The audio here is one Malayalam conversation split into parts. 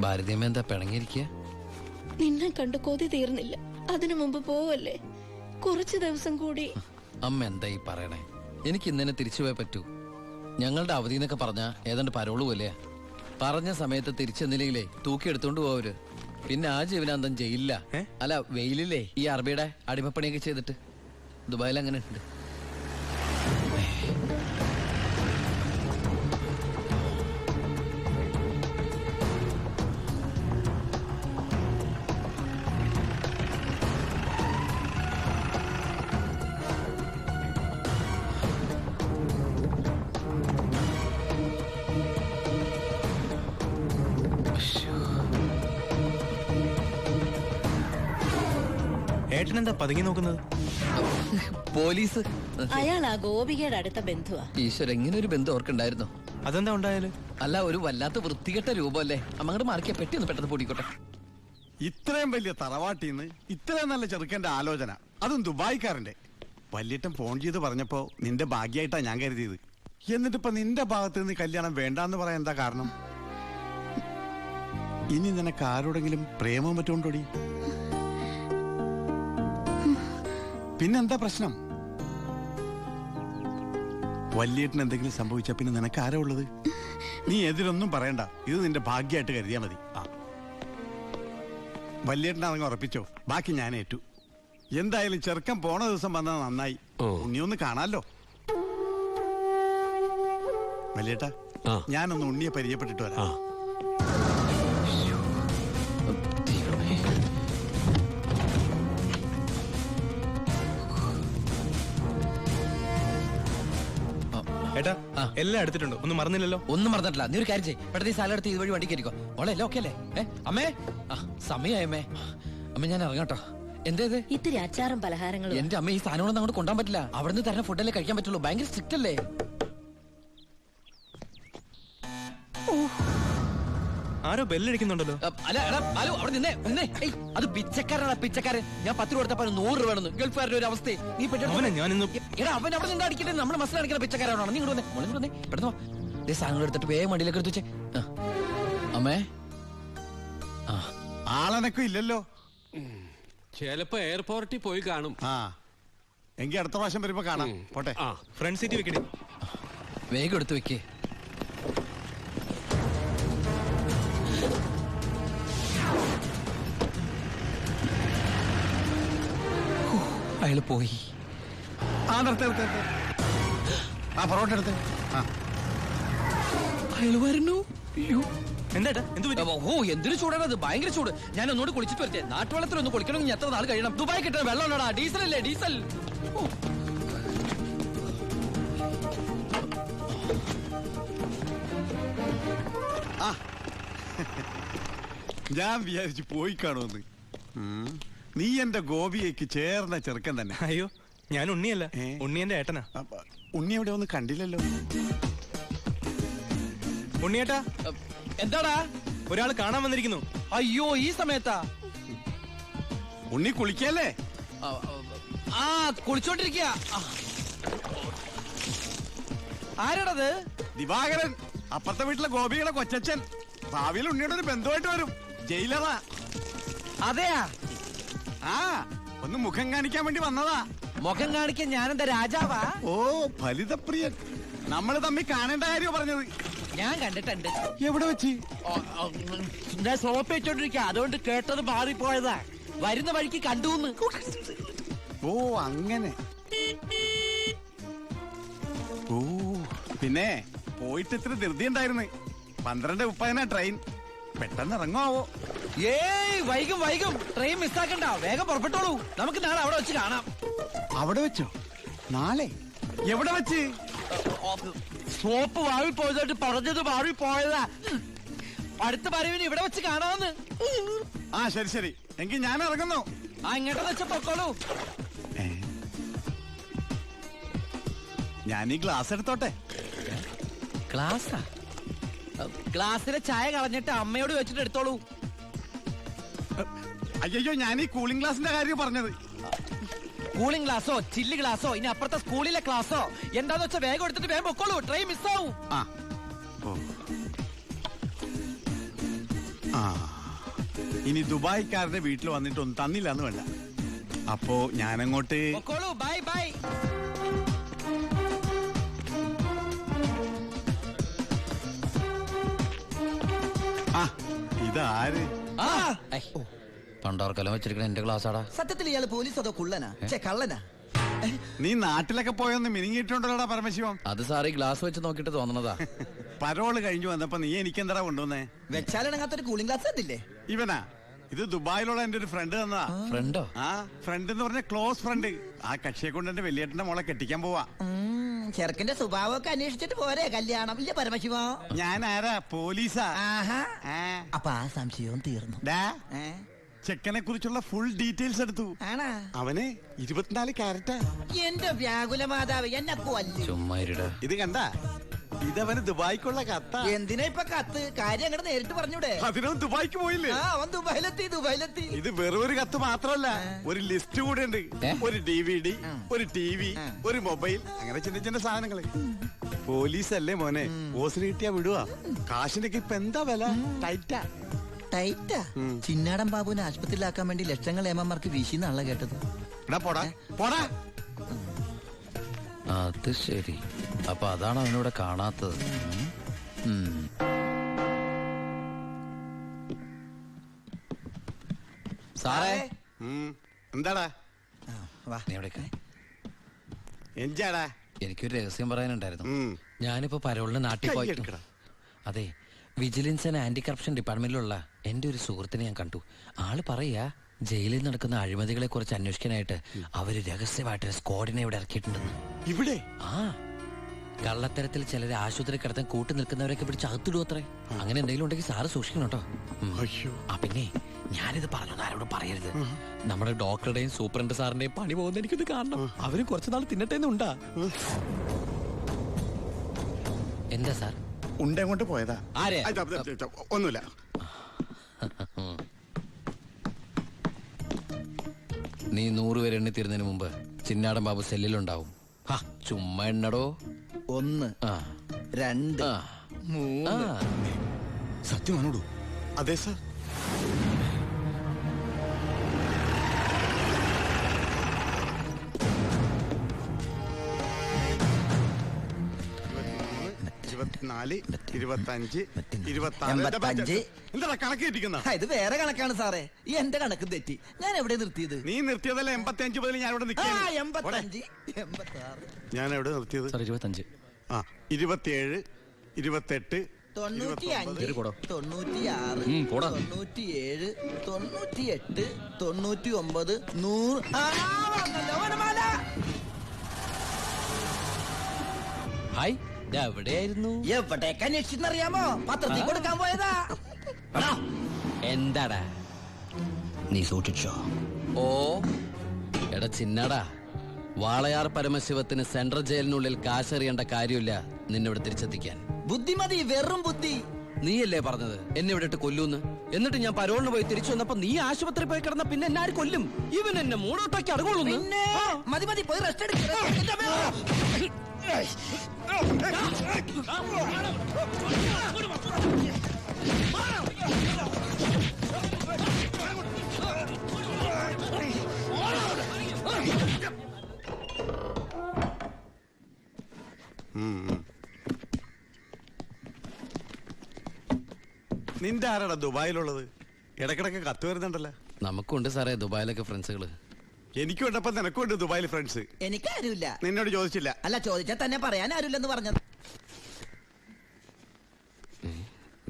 ഭാരതീയമ്മ എന്താ പിണങ്ങിയിരിക്കുക? നിന്നെ കണ്ട് കൊതി തീർന്നില്ല. അതിനു മുമ്പ് പോവല്ലേ, കുറച്ചു ദിവസം കൂടി. അമ്മ എന്താ ഈ പറയണേ? എനിക്ക് ഇന്നെ തിരിച്ചു പോയേ പറ്റൂ. ഞങ്ങളുടെ അവധി എന്നൊക്കെ പറഞ്ഞ ഏതാണ്ട് പരോള് പോലെയാ. പറഞ്ഞ സമയത്ത് തിരിച്ചെന്നില്ലെങ്കിലേ തൂക്കി എടുത്തോണ്ട് പോവര്. പിന്നെ ആ ജീവനാന്തം ജയിലില്ല. അല്ല, വെയിലില്ലേ ഈ അറബിയുടെ അടിമപ്പണിയൊക്കെ ചെയ്തിട്ട്. ദുബായിൽ അങ്ങനെ ഉണ്ട്. ഏട്ടനെന്താ പതുങ്ങി നോക്കുന്നത്? പോലീസ്. അയാൾ ആ ഗോപികയുടെ അടുത്ത ബന്ധുവാ. ഈശ്വര, ഇങ്ങനെ ഒരു ബന്ധു ഓർക്കുണ്ടായിരുന്നോ? അതെന്താ ഉണ്ടായാലും? അല്ല, ഒരു വല്ലാത്ത വൃത്തികെട്ട രൂപമല്ലേ. അങ്ങോട്ട് മാർക്കിയ പെട്ടി ഒന്ന് പെട്ടെന്ന് പൊടിക്കോട്ടെ. ഇത്രയും വലിയ തറവാട്ടിന്ന് ഇത്രയും നല്ല ചെറുക്കന്റെ ആലോചന, അതും ദുബായിക്കാരന്റെ. വല്യേട്ടൻ ഫോൺ ചെയ്ത് പറഞ്ഞപ്പോ നിന്റെ ഭാഗ്യായിട്ടാ ഞാൻ കരുതിയത്. എന്നിട്ടിപ്പോ നിന്റെ ഭാഗത്ത് നിന്ന് കല്യാണം വേണ്ടാന്ന് പറയാൻ എന്താ കാരണം? ഇനി നിനക്ക് ആരോടെങ്കിലും പ്രേമം പറ്റുകൊണ്ടോടി? പിന്നെന്താ പ്രശ്നം? വല്യേട്ടന് എന്തെങ്കിലും സംഭവിച്ചാ പിന്നെ നിനക്ക് ആരാ ഉള്ളത്? നീ എതിരൊന്നും പറയണ്ട, ഇത് നിന്റെ ഭാഗ്യമായിട്ട് കരുതിയാ മതി. വല്യേട്ടനാണെങ്കിൽ ഉറപ്പിച്ചോ, ബാക്കി ഞാൻ ഏറ്റു. എന്തായാലും ചെറുക്കൻ പോണ ദിവസം വന്നത് നന്നായി. ഉണ്ണിയൊന്ന് കാണാലോ. വല്യേട്ടാ, ഞാനൊന്ന് ഉണ്ണിയെ പരിചയപ്പെട്ടിട്ട് വരാം. ഏട്ടാ, എല്ലാം എടുത്തിട്ടുണ്ടോ? ഒന്നും മറന്നില്ലല്ലോ? ഒന്നും മറന്നിട്ടില്ല. നീ ഒരു കാര്യം ചെയ്യ്, പെട്ടെന്ന് ഈ സാധനം എടുത്ത് ഇതുവഴി വണ്ടി കയറിക്കോ. ഓളെ എല്ലാം ഓക്കെ അല്ലേ? അമ്മേ, സമയമ്മേ. അമ്മ ഞാൻ ഇറങ്ങാട്ടോ. എന്തേത്? ഇത്തിരി അച്ചാറും പലഹാരങ്ങളും. എന്റെ അമ്മ, ഈ സാധനങ്ങളൊന്നും അങ്ങോട്ട് കൊണ്ടാൻ പറ്റില്ല. അവിടുന്ന് തരുന്ന ഫുഡല്ലേ കഴിക്കാൻ പറ്റുള്ളൂ. ഭയങ്കര സ്ട്രിക്റ്റ് അല്ലേ? ആരോ ബെല്ലടിക്കുന്നുണ്ടല്ലോ. അല്ല, ഹലോ, അവിടെ നിന്നേ നിന്നേ. അത് പിച്ചക്കാരനാണ്, പിച്ചക്കാരൻ. ഞാൻ 10 രൂപ കൊടുത്തപ്പോ 100 രൂപ വേണമെന്ന്. ഗൾഫുകാരുടെ ഒരു അവസ്ഥ നീ എടാ, അവൻ അവിടെ നിന്ന് അടിക്കട്ടെ. നമ്മുടെ മസിൽ അടിക്കുന്ന പിച്ചക്കാരാണോ? നീ ഇങ്ങോട്ട് വന്നേ, പെട്ടെന്ന് സാധനങ്ങൾ എടുത്തിട്ട് വേഗം വണ്ടിയിലേക്ക് എടുത്തു വെച്ചേ. അമ്മേ, ആളനക്കും ഇല്ലല്ലോ. ചിലപ്പോ എയർപോർട്ടിൽ പോയി കാണും. എങ്കിൽ അടുത്ത പ്രാവശ്യം വരുമ്പോ കാണാം. പോട്ടെ. ഫ്രണ്ട് സീറ്റ് വെക്കണേ. വേഗം എടുത്തു വെക്കേ. അയാള് പോയി. പൊറോട്ട എടുത്ത്. അയാള് വരുന്നു. എന്താ എന്തൊരു ചൂടാണത്, ഭയങ്കര ചൂട്. ഞാൻ ഒന്നുകൂടി കുളിച്ചിട്ട് വരട്ടെ. നാട്ടുവെള്ളത്തിൽ ഒന്ന് കുളിക്കണമെങ്കിൽ എത്ര നാൾ കഴിയണം? ദുബായ് കിട്ടുന്ന വെള്ളമാണോടാ? ഡീസൽ അല്ലേ, ഡീസൽ. ഞാൻ വിചാരിച്ചു പോയി കാണുമെന്ന്. നീ എന്റെ ഗോപിയേക്ക് ചേർന്ന ചെറുക്കൻ തന്നെ. അയ്യോ, ഞാൻ ഉണ്ണിയല്ല, ഉണ്ണി എന്റെ ഏട്ടനാ. ഉണ്ണി എവിടെ ഒന്നും കണ്ടില്ലല്ലോ. ഉണ്ണിയേട്ടാ, എന്താടാ? ഒരാൾ കാണാൻ വന്നിരിക്കുന്നു. അയ്യോ, ഈ സമയത്താ? ഉണ്ണി കുളിക്കല്ലേ? കുളിച്ചോണ്ടിരിക്കുക. ആരാടത്? ദിവാകരൻ, അപ്പുറത്തെ വീട്ടിലെ ഗോപിയുടെ കൊച്ചച്ഛൻ. ഭാവിയിൽ ഉണ്ണിയുടെ ഒരു ബന്ധുവായിട്ട് വരും. ജയിലറാ. അതെയാ? ഒന്ന് മുഖം കാണിക്കാൻ വേണ്ടി വന്നതാ. മുഖം കാണിക്കാൻ ഞാനെന്താ രാജാവാ? ഓ, ഫലിതപ്രിയൻ. നമ്മള് തമ്മിൽ കാണേണ്ട കാര്യം പറഞ്ഞത്. ഞാൻ കണ്ടിട്ടുണ്ട്. എവിടെ വെച്ച്? ഞാൻ സോപ്പ് വെച്ചോണ്ടിരിക്കുക, അതുകൊണ്ട് കേട്ടത് മാറിപ്പോയതാ. വരുന്ന വഴിക്ക് കണ്ടുന്ന്. ഓ, അങ്ങനെ. ഓ, പിന്നെ പോയിട്ട് ഇത്ര ധൃതി ഉണ്ടായിരുന്നു. 12:30 ട്രെയിൻ. പെട്ടെന്ന് ഇറങ്ങുവോ? ഏയ്, വൈകും. ട്രെയിൻ മിസ്സാക്കണ്ട, വേഗം പുറപ്പെട്ടോളൂ. നമുക്ക് നാളെ അവിടെ വെച്ച് കാണാം. അവിടെ വെച്ചോ? നാളെ? എവിടെ വെച്ച്? സോപ്പ് വാഴി പോയതായിട്ട് പറഞ്ഞത് മാറി പോയതാ. അടുത്ത വരവിന് ഇവിടെ വെച്ച് കാണാമെന്ന്. ശരി. എങ്കിൽ ഞാൻ ഇറങ്ങുന്നു. ഇങ്ങോട്ടെന്ന് വെച്ച പൊക്കോളൂ. ഞാൻ ഈ ഗ്ലാസ് എടുത്തോട്ടെ. ഗ്ലാസാ? ഗ്ലാസ്സിലെ ചായ കളഞ്ഞിട്ട് അമ്മയോട് വെച്ചിട്ട് എടുത്തോളൂ. അയ്യോ, ഞാൻ ഈ കൂളിംഗ് ഗ്ലാസിന്റെ കാര്യം പറഞ്ഞത്. കൂളിംഗ് ഗ്ലാസോ ചില്ല് ഗ്ലാസോ ഇനി അപ്പുറത്തെ സ്കൂളിലെ ക്ലാസ്സോ എന്താന്ന് വെച്ചാൽ വേഗം എടുത്തിട്ട് വേഗം പൊക്കോളൂ. ട്രെയിൻ മിസ്സാവും. ആ ഇനി ദുബായ്ക്കാരുടെ വീട്ടിൽ വന്നിട്ട് ഒന്നും തന്നില്ല എന്ന് വേണ്ട. അപ്പോ ഞാനങ്ങോട്ട് ബൈ ബൈ. ആ ഇതാര്? പണ്ടോർക്കലം വെച്ചിരിക്കണ എന്റെ ക്ലാസ്സാടാ. സത്യത്തിൽ ഇയാള് പോലീസ് അതോ കുള്ളനാ കള്ളനാ? നീ നാട്ടിലൊക്കെ പോയൊന്ന് മിനിങ്ങിയിട്ടുണ്ടല്ലോടാ പരമശിവം. അത് സാറി ഗ്ലാസ് വെച്ച് നോക്കിട്ട് തോന്നണതാ. പരോള് കഴിഞ്ഞു വന്നപ്പോ നീ എനിക്കെന്താ കൊണ്ടുവന്നേ? വെച്ചാലിണങ്ങാത്തൊരു കൂളിംഗ് ഗ്ലാസ് തന്നില്ലേ? ഇവനാ? ഇത് ദുബായിലുള്ള എന്റെ ഒരു ഫ്രണ്ട് തന്നതാ. ഫ്രണ്ടോ? ആ ഫ്രണ്ട് എന്ന് പറഞ്ഞ ക്ലോസ് ഫ്രണ്ട്. ആ കക്ഷിയെ കൊണ്ട് എന്റെ വലിയേട്ടന്റെ മോളെ കെട്ടിക്കാൻ പോവാ. ചെറുക്കന്റെ സ്വഭാവമൊക്കെ അന്വേഷിച്ചിട്ട് പോരെ കല്യാണം? ഇല്ല പരമശിവ. ഞാൻ ആരാ? പോലീസാ. അപ്പൊ ആ സംശയവും തീർന്നു. ചെക്കനെ കുറിച്ചുള്ള ഫുൾ ഡീറ്റെയിൽസ് എടുത്തു. ആണാ? അവന് 24 ക്യാരറ്റാ. എന്റെ വ്യാകുല മാതാവ് എന്നെ കൊല്ലു. ചുമ്മാ ഇരുടാ. ഇത് കണ്ട, ഇതവന് ദുബായിക്കുള്ള കത്താ. എന്തിനാ ഇപ്പൊ കത്ത്? കാര്യം അങ്ങോട്ട് നേരിട്ട് പറഞ്ഞൂടെ? അതിനും ദുബായിക്ക് പോയില്ലേ? അവൻ ദുബായിലെത്തി. ഇത് വെറും ഒരു കത്ത് മാത്രമല്ല, ഒരു ലിസ്റ്റ് കൂടെ ഉണ്ട്. ഒരു DVD, ഒരു TV, ഒരു മൊബൈൽ, അങ്ങനെ ചിന്ന ചിന്ന സാധനങ്ങള്. പോലീസല്ലേ മോനെ, ഓസിന് കിട്ടിയാ വിടുവാ. കാശിനൊക്കെ ഇപ്പൊ എന്താ വില? ടൈറ്റാ. ചിന്നാടൻ ബാബുവിനെ ആശുപത്രിയിലാക്കാൻ വേണ്ടി ലക്ഷങ്ങൾ ഏമാർക്ക് വീശിന്നാണല്ലോ കേട്ടത്. പോടാ പോടാ. അത് ശരി. അപ്പൊ അതാണ് അവനോട് കാണാത്തത്. സാറേ. എന്താടാ? നീ എവിടേക്കാ? എന്താടാ? എനിക്കൊരു രഹസ്യം പറയാനുണ്ടായിരുന്നു. ഞാനിപ്പോ പരോളിന് നാട്ടിൽ പോയി. അതെ, വിജിലൻസ് ആൻഡ് ആന്റി കറപ്ഷൻ ഡിപ്പാർട്ട്മെന്റിലുള്ള എന്റെ ഒരു സുഹൃത്തിനെ ഞാൻ കണ്ടു. ആള് പറയാ ജയിലിൽ നടക്കുന്ന അഴിമതികളെ കുറിച്ച് അന്വേഷിക്കാനായിട്ട് അവര് രഹസ്യമായിട്ട് സ്ക്വാഡിനെ ഇവിടെ ഇറക്കിയിട്ടുണ്ടെന്ന്. ഇവിടെ? ആ, കള്ളത്തരത്തിൽ ചിലരെ ആശുപത്രി കിടത്താൻ കൂട്ടി നിൽക്കുന്നവരൊക്കെ പിടിച്ച് അകത്തിടും അത്രേ. അങ്ങനെ എന്തെങ്കിലും ഉണ്ടെങ്കിൽ സാറ് സൂക്ഷിക്കണം കേട്ടോ. ആ പിന്നെ ഞാനിത് പറഞ്ഞു ആരോടും പറയരുത്. നമ്മുടെ ഡോക്ടറുടെയും സൂപ്രണ്ട് സാറിന്റെയും പണി പോകുന്ന എനിക്കിത് കാണണം. അവര് കുറച്ചു നാൾ തിന്നട്ടേന്നുണ്ടാ. എന്താ സാർ? ഉണ്ടങ്ങോട്ട് പോയതാ. ആരെ? ഒന്നുമില്ല. നീ 100 പേര് എണ്ണി തീരുന്നതിന് മുമ്പ് ചിന്നാടൻ ബാബു സെല്ലിലുണ്ടാവും. ചുമ്മാ എണ്ണടോ. 1 2 3. സത്യമാണോടൂ? അതെ സാർ. എന്താ കണക്ക് തെറ്റിക്കുന്ന? ഇത് വേറെ കണക്കാണ് സാറേ. ഈ എന്റെ കണക്ക് തെറ്റി. ഞാൻ എവിടെ നിർത്തിയത്? നീ നിർത്തിയതല്ല 85 മുതൽ ഞാൻ ഇവിടെ 85 86. ഞാൻ എവിടെ നിർത്തിയത്? 25. 27 28 95 96 97 98 99 100. ഹായ്, എവിടെയായിരുന്നു? എവിടേക്ക് അന്വേഷിച്ചെന്നറിയാമോ? പത്രത്തിൽ കൊടുക്കാൻ പോയതാ. എന്താടാ നീ സൂക്ഷിച്ചോ? ഓ എടാ ചിന്നടാ, വാളയാർ പരമശിവത്തിന് സെൻട്രൽ ജയിലിനുള്ളിൽ കാശറിയേണ്ട കാര്യമില്ല നിന്നിവിടെ തിരിച്ചെത്തിക്കാൻ. ബുദ്ധിമതി, വെറും ബുദ്ധി. നീയല്ലേ പറഞ്ഞത് എന്നെ ഇവിടെ ഇട്ട് കൊല്ലൂന്ന്? എന്നിട്ട് ഞാൻ പരോളിന് പോയി തിരിച്ചു വന്നപ്പോ നീ ആശുപത്രി പോയി കിടന്ന പിന്നെ എന്നെ ആര് കൊല്ലും? ഇവൻ എന്നെ മൂടോട്ടാക്കി അടങ്ങുള്ളൂ. മതി പോയി റെസ്റ്റ് എടുക്കുക. നിന്റെ ആരാടാ ദുബായിലുള്ളത്? ഇടക്കിടക്ക് കത്ത് വരുന്നുണ്ടല്ലോ. നമുക്കുണ്ട് സാറേ ദുബായിലൊക്കെ ഫ്രണ്ട്സുകള്. എനിക്കുണ്ടപ്പോ നിനക്കുണ്ട് ദുബായിൽ ഫ്രണ്ട്സ്. എനിക്കാരുമില്ല. നിന്നോട് ചോദിച്ചില്ല? അല്ല, ചോദിച്ചാൽ തന്നെ പറയാൻ ആരുമില്ലെന്ന് പറഞ്ഞത്.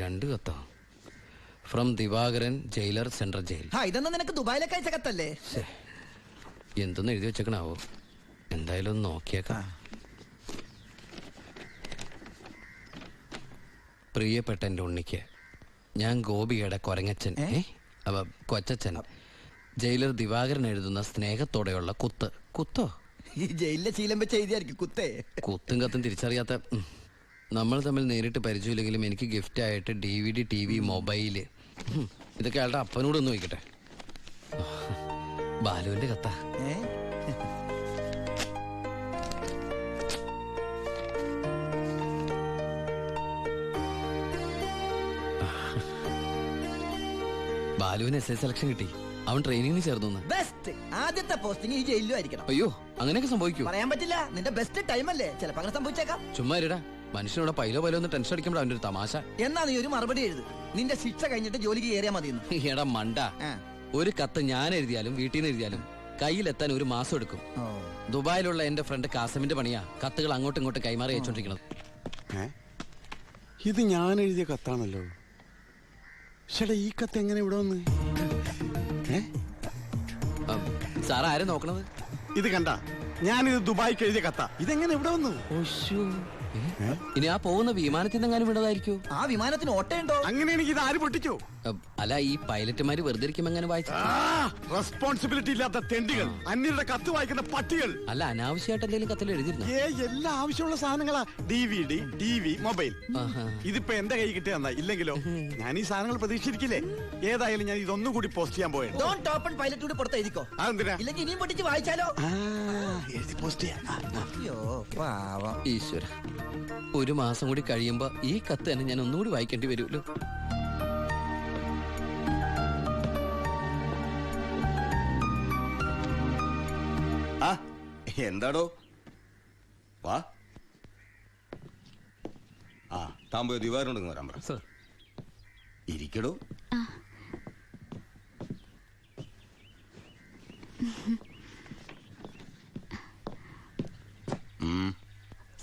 2 കത്തോ? From Divakaran, jailer, central jail. ഇതൊന്നും നിനക്ക് ദുബായിലൊക്കെ അയച്ച കത്തല്ലേ? എന്തൊന്നും എഴുതി വെച്ചേക്കണാവോ? എന്തായാലും ഒന്ന് നോക്കിയേക്കാം. പ്രിയപ്പെട്ട എൻ്റെ ഉണ്ണിക്ക്, ഞാൻ ഗോപിയുടെ കൊരങ്ങച്ചൻ, കൊച്ചച്ചൻ, ജയിലർ ദിവാകരൻ എഴുതുന്ന സ്നേഹത്തോടെയുള്ള കുത്ത്. കുത്തോ? ഈ ജയിലിലെ ശീലം വെച്ച് എഴുതിയായിരിക്കും കുത്തേ. കുത്തും കത്തും തിരിച്ചറിയാത്ത നമ്മൾ തമ്മിൽ നേരിട്ട് പരിചയമില്ലെങ്കിലും എനിക്ക് ഗിഫ്റ്റ് ആയിട്ട് DVD, TV, മൊബൈല്, ഇതൊക്കെ അയാളുടെ അപ്പനോടൊന്ന് ചോദിക്കട്ടെ. ബാലുവിന്റെ കത്താ. ബാലുവിന് എസ് സെലക്ഷൻ കിട്ടി. അവൻ ട്രെയിനിങ്ങിന് ചേർന്നു. ബെസ്റ്റ് ആദ്യത്തെ പോസ്റ്റിംഗ് ഈ ജയിലിലും ആയിരിക്കണം. അയ്യോ, അങ്ങനെയൊക്കെ സംഭവിക്കൂ? പറയാൻ പറ്റില്ല, നിന്റെ ബെസ്റ്റ് ടൈം അല്ലേ, ചിലപ്പോ അങ്ങനെ സംഭവിച്ചേക്കാം. ചുമ്മാ ഇരടാ, മനുഷ്യനോട് പൈലോ ഒന്ന് ടെൻഷൻ അടിക്കുമ്പോൾ അവന്റെ ഒരു തമാശ. എന്നാ നീ ഒരു മറുപടി എഴുത്, നിന്റെ ശിക്ഷ കഴിഞ്ഞിട്ട് ജോലിക്ക് കയറിയാ മതി. എടാ മണ്ട, ഒരു കത്ത് ഞാൻ എഴുതിയാലും വീട്ടിൽ നിന്ന് എഴുതിയാലും കയ്യിലെത്താൻ ഒരു മാസം എടുക്കും. ദുബായിലുള്ള എന്റെ ഫ്രണ്ട് കാസമിന്റെ പണിയാ കത്തുകൾ അങ്ങോട്ടും ഇങ്ങോട്ടും കൈമാറി അയച്ചോണ്ടിരിക്കുന്നത്. ഇത് ഞാൻ എഴുതിയ കത്താണല്ലോ. ചേട്ടാ, ഈ കത്ത് എങ്ങനെ ഇവിടെ വന്ന്? സാർ ആരും നോക്കണത്? ഇത് കണ്ട, ഞാനിത് ദുബായിക്ക് എഴുതിയ കത്ത. ഇതെങ്ങനെ ഇവിടെ വന്നു? ഇനി ആ പോകുന്ന വിമാനത്തിൽ നിന്നെങ്ങാനും വിടതായിരിക്കോ? ആ വിമാനത്തിന് ഓട്ടയുണ്ടോ? അങ്ങനെയാണെങ്കിൽ ഇത് ആര് പൊട്ടിച്ചോ? അല്ല, ഈ പൈലറ്റുമാര് വെറുതെ ഇരിക്കുമ്പോ എങ്ങനെ വായിച്ചു? റെസ്പോൺസിബിലിറ്റി ഇല്ലാത്ത തെണ്ടികൾ, അന്യരുടെ കത്ത് വായിക്കുന്ന പട്ടികൾ. അല്ല, അനാവശ്യമായിട്ട് എന്തെങ്കിലും കത്തിൽ എഴുതിയിരുന്നു? എല്ലാ ആവശ്യമുള്ള സാധനങ്ങളാ. DVD, TV, mobile. ഇതിപ്പോ എന്റെ കൈ കിട്ടിയ ഇല്ലെങ്കിലോ ഞാൻ ഈ സാധനങ്ങൾ പ്രതീക്ഷിച്ചിരിക്കില്ലേ? ഏതായാലും ഞാൻ ഇതൊന്നും കൂടി പോസ്റ്റ് ചെയ്യാൻ പോയത്. ഡോണ്ട് ഓപ്പൺ പൈലറ്റ് കൂടി പുറത്ത് എഴുതിക്കോ. അതെന്തിനാ? ഇല്ലെങ്കിൽ ഇനിയും പൊട്ടിച്ച് വായിച്ചാലോ? എഴുതി പോസ്റ്റ് ചെയ്യാം. അയ്യോ പാവം. ഈശ്വര, ഒരു മാസം കൂടി കഴിയുമ്പോ ഈ കത്ത് തന്നെ ഞാൻ ഒന്നുകൂടി വായിക്കേണ്ടി വരുമല്ലോ. എന്താടോ? വാ. താൻ പോയി ദിവാറിനോട് വരാൻ പറ. ഇരിക്കടോ.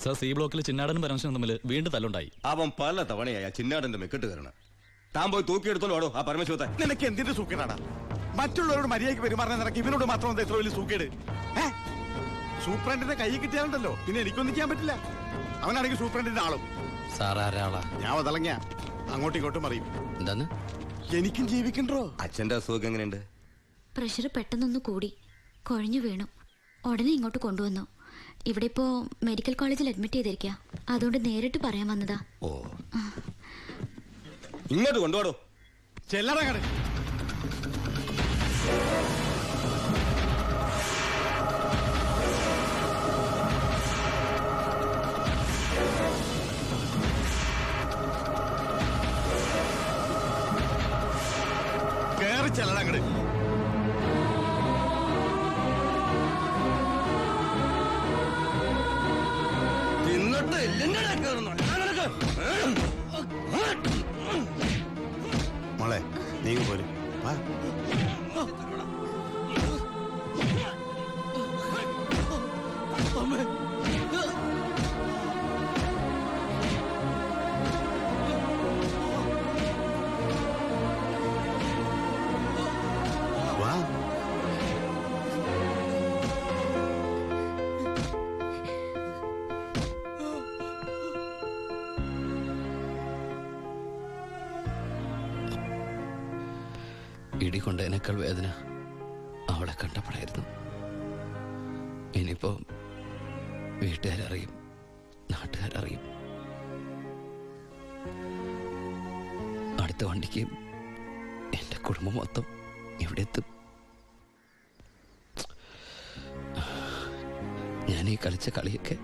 സർ, സി ബ്ലോക്കിൽ ചിന്നാടനും പരമശിവനും തമ്മിൽ വീണ്ടും തല്ലുണ്ടായി. അവൻ പല തവണയായി ചിന്നാടന്റെ മെക്കെട്ട് കയറണം. താൻ പോയി തൂക്കിയെടുത്തോളൂ ആടോ ആ പരമശിവത്തെ. നിനക്ക് എന്തിന്റെ സൂക്കേടാണ്? മറ്റുള്ളവരോട് മര്യാദയ്ക്ക് പെരുമാറാൻ നിനക്ക് ഇവനോട് മാത്രം എത്ര വലിയ സൂക്കേട്? സൂപ്രണ്ടിന്റെ കൈ കിട്ടിയാലുണ്ടല്ലോ പിന്നെ എനിക്കൊന്നും ചെയ്യാൻ പറ്റില്ല. അവനാണെങ്കിൽ സൂപ്രണ്ടിന്റെ ആളും. സാറാരാളാ? ഞാൻ വതളങ്ങിയ അങ്ങോട്ടും ഇങ്ങോട്ടും അറിയും. എന്താന്ന്? എനിക്കും ജീവിക്കണ്ടോ? അച്ഛന്റെ അസുഖം എങ്ങനെയുണ്ട്? പ്രഷർ പെട്ടെന്നൊന്ന് കൂടി, കുഴഞ്ഞു വീണു. ഉടനെ ഇങ്ങോട്ട് കൊണ്ടുവന്നു. ഇവിടെ ഇപ്പോ മെഡിക്കൽ കോളേജിൽ അഡ്മിറ്റ് ചെയ്തിരിക്കുക. അതുകൊണ്ട് നേരിട്ട് പറയാൻ വന്നതാ. ഓ, ഇങ്ങോട്ട് കൊണ്ടുപോടോ. ചെല്ലട കട. കേറി ചെല്ലട അങ്ങട്. മോളെ, നീ പോരും. വാ. ഇടി കൊണ്ടതിനേക്കാൾ വേദന അവളെ കണ്ടപ്പോഴായിരുന്നു. ഇനിയിപ്പോ വീട്ടുകാരറിയും, നാട്ടുകാരറിയും. അടുത്ത വണ്ടിക്ക് എന്റെ കുടുംബം മൊത്തം ഇവിടെ എത്തും. ഞാൻ ഈ കളിച്ച കളിയൊക്കെ